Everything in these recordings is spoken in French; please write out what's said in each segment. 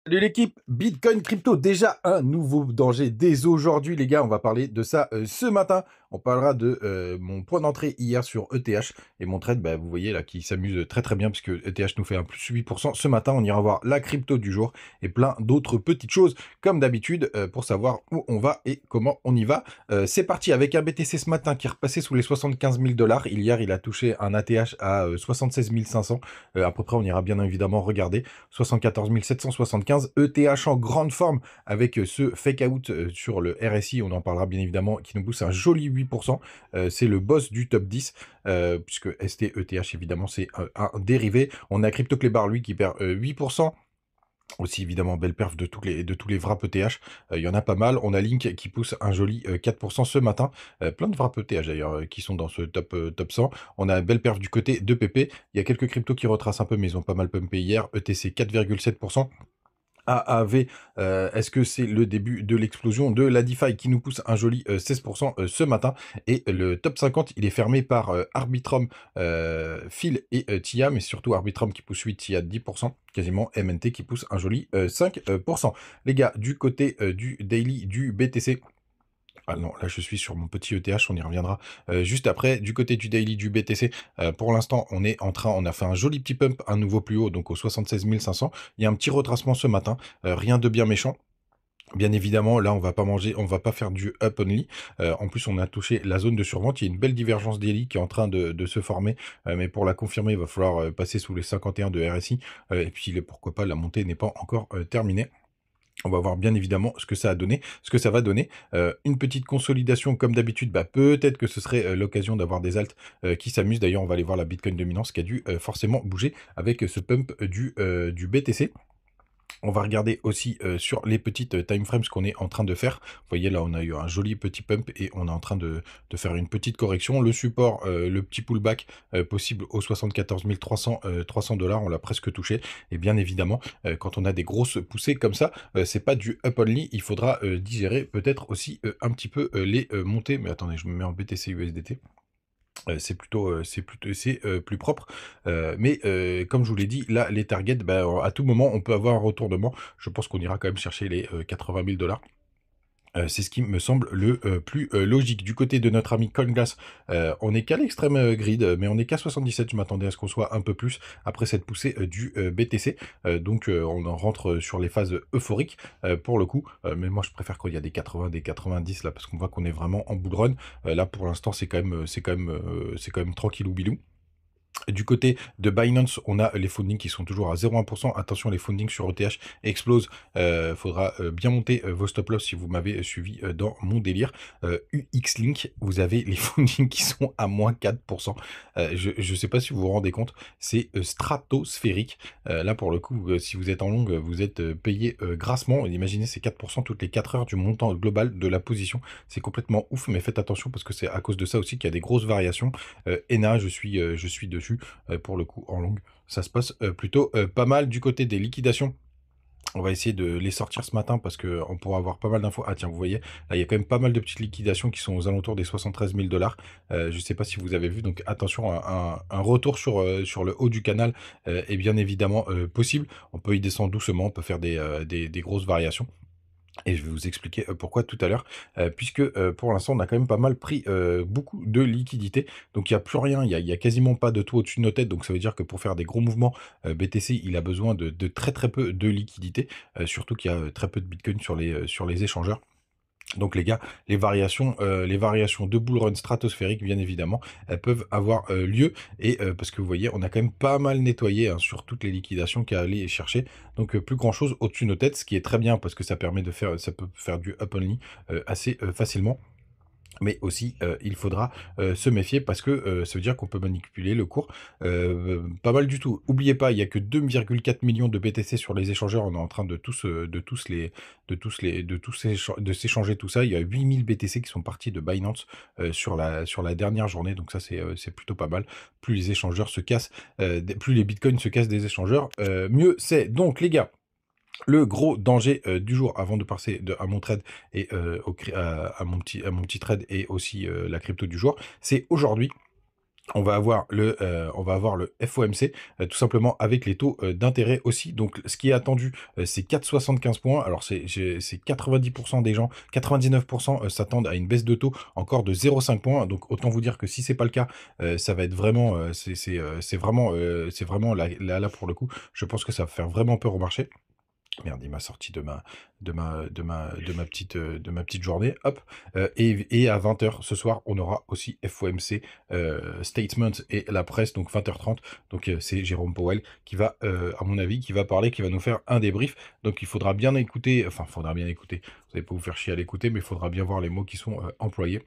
Salut l'équipe, Bitcoin crypto, déjà un nouveau danger dès aujourd'hui les gars, on va parler de ça ce matin. On parlera de mon point d'entrée hier sur ETH et mon trade, bah, vous voyez là, qui s'amuse très très bien puisque ETH nous fait un plus 8%. Ce matin, on ira voir la crypto du jour et plein d'autres petites choses comme d'habitude pour savoir où on va et comment on y va. C'est parti avec un BTC ce matin qui est repassé sous les 75 000 $. Hier, il a touché un ATH à 76 500. À peu près, on ira bien évidemment regarder. 74 775, ETH en grande forme avec ce fake out sur le RSI, on en parlera bien évidemment, qui nous pousse un joli 8%. C'est le boss du top 10, puisque ST, ETH évidemment c'est un dérivé. On a CryptoClebar lui qui perd 8%. Aussi évidemment belle perf de tous les wraps ETH, il y en a pas mal. On a Link qui pousse un joli 4% ce matin, plein de wraps ETH d'ailleurs qui sont dans ce top 100. On a belle perf du côté de PP, il y a quelques cryptos qui retracent un peu mais ils ont pas mal pumpé hier. ETC 4,7%. AAV, est-ce que c'est le début de l'explosion de la DeFi qui nous pousse un joli 16% ce matin? Et le top 50, il est fermé par Arbitrum, Phil et Tia, mais surtout Arbitrum qui pousse 8, Tia 10%, quasiment MNT qui pousse un joli 5%. Les gars, du côté du daily du BTC, ah non, là je suis sur mon petit ETH, on y reviendra juste après. Du côté du daily du BTC, pour l'instant on a fait un joli petit pump, un nouveau plus haut, donc au 76 500. Il y a un petit retracement ce matin, rien de bien méchant. Bien évidemment, là, on va pas manger, on va pas faire du up only. En plus, on a touché la zone de survente. Il y a une belle divergence daily qui est en train de se former. Mais pour la confirmer, il va falloir passer sous les 51 de RSI. Et puis, pourquoi pas, la montée n'est pas encore terminée. On va voir bien évidemment ce que ça a donné, ce que ça va donner. Une petite consolidation comme d'habitude, bah, peut-être que ce serait l'occasion d'avoir des alts qui s'amusent. D'ailleurs, on va aller voir la Bitcoin dominance qui a dû forcément bouger avec ce pump du BTC. On va regarder aussi sur les petites time frames ce qu'on est en train de faire. Vous voyez là, on a eu un joli petit pump et on est en train de faire une petite correction. Le support, le petit pullback possible aux 74 300 $, on l'a presque touché. Et bien évidemment, quand on a des grosses poussées comme ça, c'est pas du up only. Il faudra digérer peut-être aussi un petit peu les montées. Mais attendez, je me mets en BTC USDT. C'est plus propre. Mais comme je vous l'ai dit, là, les targets, bah, à tout moment, on peut avoir un retournement. Je pense qu'on ira quand même chercher les 80 000 $. C'est ce qui me semble le plus logique. Du côté de notre ami CoinGlass, on n'est qu'à l'extrême grid, mais on n'est qu'à 77. Je m'attendais à ce qu'on soit un peu plus après cette poussée du BTC. Donc on en rentre sur les phases euphoriques pour le coup. Mais moi je préfère quand il y a des 80, des 90 là, parce qu'on voit qu'on est vraiment en bull run. Là pour l'instant c'est quand même tranquillou bilou. Du côté de Binance, on a les fundings qui sont toujours à 0,1%. Attention, les fundings sur ETH explosent. Faudra bien monter vos stop loss si vous m'avez suivi dans mon délire. UXLink, vous avez les fundings qui sont à moins 4%. Je ne sais pas si vous vous rendez compte, c'est stratosphérique. Là, pour le coup, si vous êtes en longue, vous êtes payé grassement. Imaginez, c'est 4% toutes les 4 heures du montant global de la position. C'est complètement ouf, mais faites attention parce que c'est à cause de ça aussi qu'il y a des grosses variations. ENA, je suis dessus. Pour le coup, en longue, ça se passe plutôt pas mal. Du côté des liquidations, on va essayer de les sortir ce matin parce que on pourra avoir pas mal d'infos. Ah tiens, vous voyez, là il y a quand même pas mal de petites liquidations qui sont aux alentours des 73 000 $. Je sais pas si vous avez vu, donc attention, un retour sur le haut du canal est bien évidemment possible. On peut y descendre doucement, on peut faire des grosses variations. Et je vais vous expliquer pourquoi tout à l'heure, puisque pour l'instant, on a quand même pas mal pris beaucoup de liquidités. Donc, il n'y a plus rien, il y a quasiment pas de tout au-dessus de nos têtes. Donc, ça veut dire que pour faire des gros mouvements, BTC, il a besoin de très très peu de liquidités. Surtout qu'il y a très peu de Bitcoin sur les échangeurs. Donc les gars, les variations de bull run stratosphériques, bien évidemment, elles peuvent avoir lieu. Et parce que vous voyez, on a quand même pas mal nettoyé hein, sur toutes les liquidations qu'il y a à aller chercher. Donc plus grand chose au-dessus de nos têtes, ce qui est très bien parce que ça peut faire du up only assez facilement. Mais aussi, il faudra se méfier parce que ça veut dire qu'on peut manipuler le cours pas mal du tout. Oubliez pas, il n'y a que 2,4 millions de BTC sur les échangeurs. On est en train de s'échanger tout ça. Il y a 8000 BTC qui sont partis de Binance sur la dernière journée. Donc ça, c'est plutôt pas mal. Plus les échangeurs se cassent, plus les bitcoins se cassent des échangeurs, mieux c'est. Donc les gars, le gros danger du jour, avant de passer à mon trade et à mon petit trade et aussi la crypto du jour, c'est aujourd'hui. On va avoir le FOMC, tout simplement avec les taux d'intérêt aussi. Donc, ce qui est attendu, c'est 4,75 points. Alors, c'est 90% des gens, 99% s'attendent à une baisse de taux encore de 0,5 points. Donc, autant vous dire que si c'est pas le cas, ça va être vraiment, c'est vraiment là pour le coup. Je pense que ça va faire vraiment peur au marché. Merde, il m'a sorti de ma petite journée. Hop. Et à 20 h ce soir, on aura aussi FOMC Statement et la presse, donc 20 h 30. Donc c'est Jérôme Powell qui va, à mon avis, qui va parler, qui va nous faire un débrief. Donc il faudra bien écouter, enfin, faudra bien écouter. Vous n'allez pas vous faire chier à l'écouter, mais il faudra bien voir les mots qui sont employés.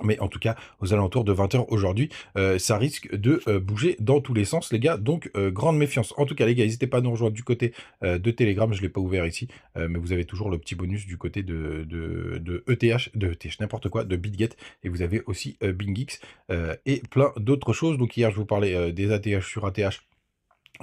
Mais en tout cas, aux alentours de 20 h aujourd'hui, ça risque de bouger dans tous les sens, les gars. Donc, grande méfiance. En tout cas, les gars, n'hésitez pas à nous rejoindre du côté de Telegram. Je ne l'ai pas ouvert ici. Mais vous avez toujours le petit bonus du côté de ETH, n'importe quoi, de BitGet. Et vous avez aussi BingX et plein d'autres choses. Donc, hier, je vous parlais des ATH sur ATH.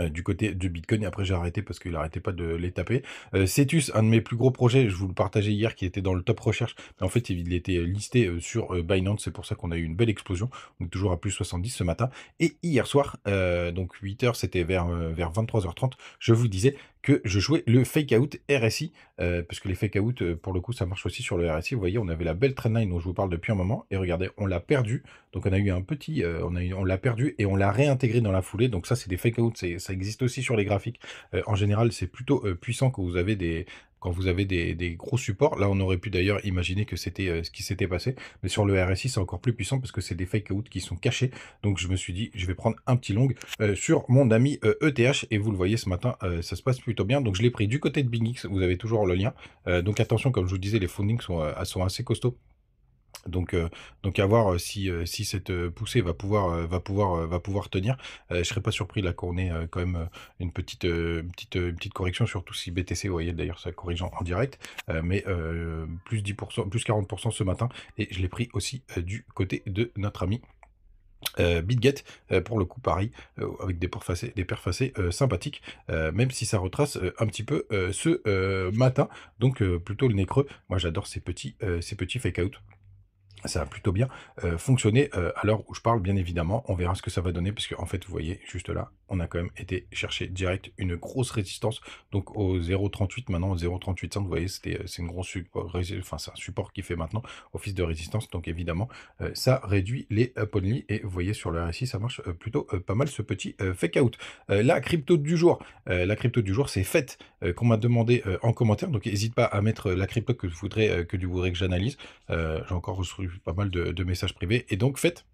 Du côté de Bitcoin, et après j'ai arrêté parce qu'il n'arrêtait pas de les taper. Cetus, un de mes plus gros projets, je vous le partageais hier, qui était dans le top recherche, mais en fait il était listé sur Binance, c'est pour ça qu'on a eu une belle explosion. On est toujours à plus 70 ce matin. Et hier soir, donc 8 h, c'était vers 23 h 30, je vous disais que je jouais le fake out RSI, parce que les fake out, pour le coup, ça marche aussi sur le RSI. Vous voyez, on avait la belle trendline dont je vous parle depuis un moment, et regardez, on l'a perdu. Donc on a eu un petit, on l'a perdu et on l'a réintégré dans la foulée. Donc ça, c'est des fake out, ça existe aussi sur les graphiques. En général, c'est plutôt puissant quand vous avez des gros supports. Là, on aurait pu d'ailleurs imaginer que c'était ce qui s'était passé. Mais sur le RSI, c'est encore plus puissant parce que c'est des fake out qui sont cachés. Donc je me suis dit, je vais prendre un petit long sur mon ami ETH. Et vous le voyez ce matin, ça se passe plutôt bien. Donc je l'ai pris du côté de BingX. Vous avez toujours le lien. Donc attention, comme je vous disais, les fundings sont assez costauds. Donc à voir si cette poussée va pouvoir tenir. Je serais pas surpris là qu'on ait quand même une petite correction, surtout si BTC, vous voyez d'ailleurs ça corrige en direct, mais plus 10%, plus 40% ce matin, et je l'ai pris aussi du côté de notre ami BitGet, pour le coup pareil, avec des paires facées sympathiques, même si ça retrace un petit peu ce matin, donc plutôt le nez creux. Moi j'adore ces petits fake out. Ça a plutôt bien fonctionné à l'heure où je parle, bien évidemment. On verra ce que ça va donner, puisque en fait, vous voyez, juste là, on a quand même été chercher direct une grosse résistance. Donc au 0,38, maintenant au 0,38 vous voyez, c'est une grosse support, enfin c'est un support qui fait maintenant office de résistance. Donc évidemment, ça réduit les only. Et vous voyez sur le RSI, ça marche plutôt pas mal ce petit fake out. La crypto du jour, c'est FET qu'on m'a demandé en commentaire. Donc n'hésite pas à mettre la crypto que tu voudrais que j'analyse. J'ai encore reçu pas mal de messages privés. Et donc, faites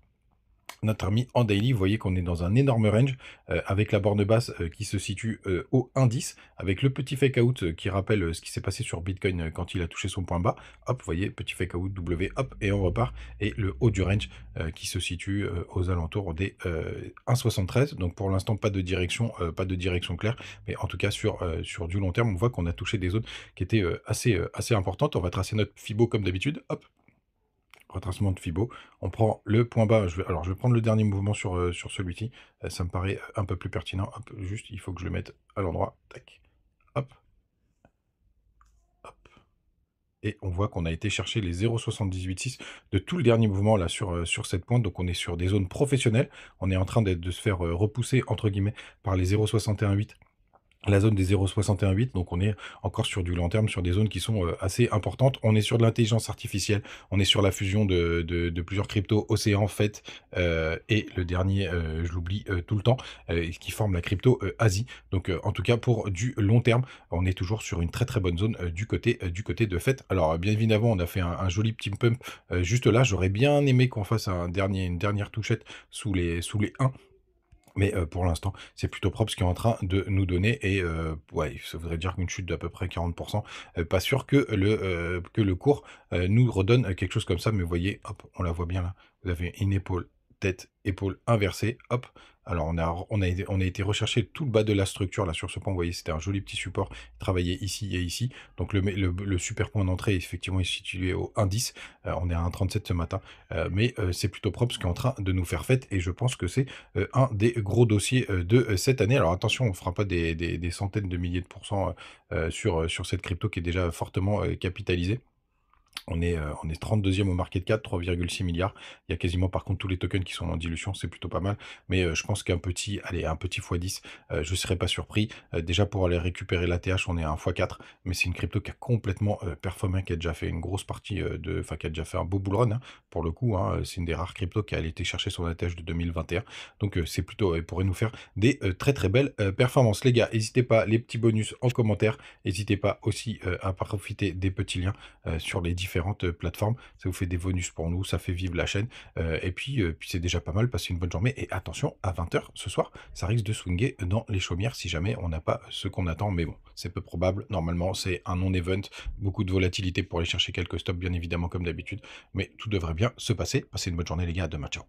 notre ami en daily, vous voyez qu'on est dans un énorme range avec la borne basse qui se situe au 1,10, avec le petit fake out qui rappelle ce qui s'est passé sur Bitcoin quand il a touché son point bas. Hop, vous voyez, petit fake out W, hop, et on repart. Et le haut du range qui se situe aux alentours des 1,73. Donc pour l'instant, pas de direction claire, mais en tout cas sur du long terme, on voit qu'on a touché des zones qui étaient assez importantes. On va tracer notre Fibo comme d'habitude. Hop, retracement de Fibo, on prend le point bas, je vais prendre le dernier mouvement sur celui-ci, ça me paraît un peu plus pertinent. Hop, juste il faut que je le mette à l'endroit, tac, hop, hop, et on voit qu'on a été chercher les 0,786 de tout le dernier mouvement là sur cette pointe. Donc on est sur des zones professionnelles, on est en train de se faire repousser entre guillemets par les 0,618, la zone des 0,618, donc on est encore sur du long terme, sur des zones qui sont assez importantes. On est sur de l'intelligence artificielle, on est sur la fusion de plusieurs cryptos, Océan, FET, et le dernier, je l'oublie tout le temps, qui forme la crypto Asie. Donc en tout cas, pour du long terme, on est toujours sur une très très bonne zone du côté de FET. Alors bien évidemment, on a fait un joli petit pump juste là. J'aurais bien aimé qu'on fasse une dernière touchette sous les 1. Mais pour l'instant, c'est plutôt propre ce qui est en train de nous donner. Et ouais, ça voudrait dire qu'une chute d'à peu près 40%. Pas sûr que le cours nous redonne quelque chose comme ça. Mais vous voyez, hop, on la voit bien là. Vous avez une épaule, tête, épaule inversée. Hop. Alors on a été rechercher tout le bas de la structure là sur ce point. Vous voyez, c'était un joli petit support. Travaillé ici et ici. Donc le super point d'entrée, effectivement, est situé au 1,10. On est à 1,37 ce matin. Mais c'est plutôt propre ce qui est en train de nous faire fête. Et je pense que c'est un des gros dossiers de cette année. Alors attention, on ne fera pas des centaines de milliers de pourcents sur cette crypto qui est déjà fortement capitalisée. On est 32e au market cap, 3,6 milliards. Il y a quasiment par contre tous les tokens qui sont en dilution, c'est plutôt pas mal. Mais je pense qu'un petit, allez, un petit x10, je ne serais pas surpris. Déjà pour aller récupérer l'ATH, on est à un x4, mais c'est une crypto qui a complètement performé, qui a déjà fait une grosse partie enfin qui a déjà fait un beau bull run, hein, pour le coup. Hein. C'est une des rares cryptos qui a été chercher son ATH de 2021. Donc c'est plutôt, elle pourrait nous faire des très très belles performances. Les gars, n'hésitez pas, les petits bonus en commentaire. N'hésitez pas aussi à profiter des petits liens sur les différentes plateformes. Ça vous fait des bonus pour nous, ça fait vivre la chaîne. Puis c'est déjà pas mal. Passez une bonne journée. Et attention, à 20h ce soir, ça risque de swinguer dans les chaumières si jamais on n'a pas ce qu'on attend. Mais bon, c'est peu probable. Normalement, c'est un non-event. Beaucoup de volatilité pour aller chercher quelques stops, bien évidemment, comme d'habitude. Mais tout devrait bien se passer. Passez une bonne journée, les gars. À demain. Ciao.